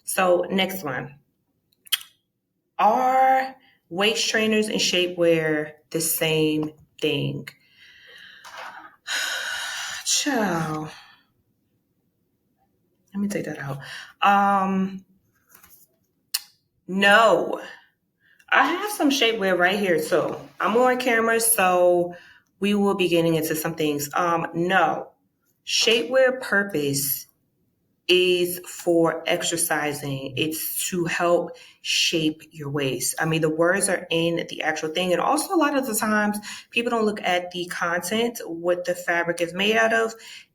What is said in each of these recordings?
So next one. Are waist trainers and shapewear the same thing? Ciao. Let me take that out. No. I have some shapewear right here too. I'm on camera, so we will be getting into some things. No. Shapewear purpose is for exercising. It's to help shape your waist. I mean, the words are in the actual thing. And also, a lot of the times, people don't look at the content, what the fabric is made out of.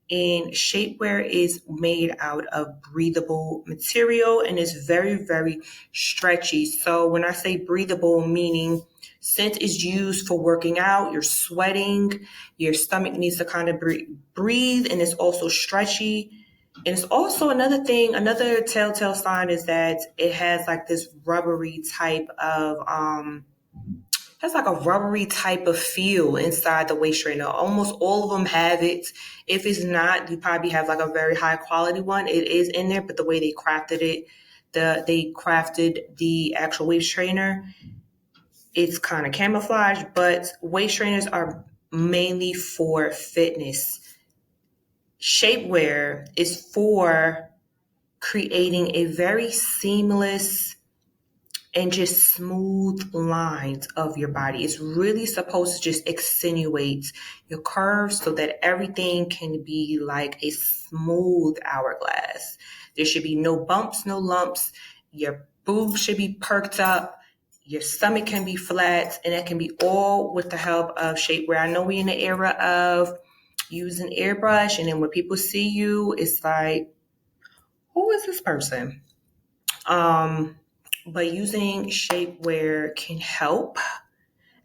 And shapewear is made out of breathable material and is very, very stretchy. So when I say breathable, meaning since it's used for working out, you're sweating, your stomach needs to kind of breathe, and it's also stretchy. And it's also another thing, another telltale sign is that it has like this rubbery type of feel inside the waist trainer. Almost all of them have it. If it's not, you probably have like a very high quality one. It is in there, but the way they crafted it, they crafted the actual waist trainer, it's kind of camouflaged, but waist trainers are mainly for fitness. Shapewear is for creating a very seamless and just smooth lines of your body. It's really supposed to just accentuate your curves so that everything can be like a smooth hourglass. There should be no bumps, no lumps. Your boobs should be perked up. Your stomach can be flat, and that can be all with the help of shapewear. I know we're in the era of using airbrush, and then when people see you, it's like, who is this person? But using shapewear can help,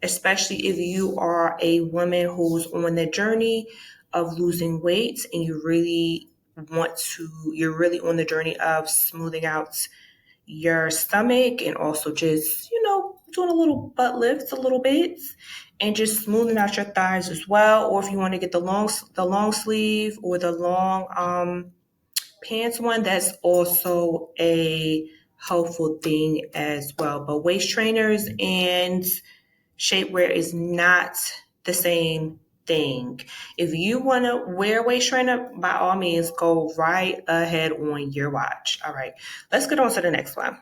especially if you are a woman who's on the journey of losing weight and you're really on the journey of smoothing out your stomach and also just, doing a little butt lifts a little bit and just smoothing out your thighs as well. Or if you want to get the long sleeve or the long pants one, that's also a helpful thing as well. But waist trainers and shapewear is not the same thing. If you want to wear a waist trainer, by all means, go right ahead on your watch. All right, let's get on to the next one.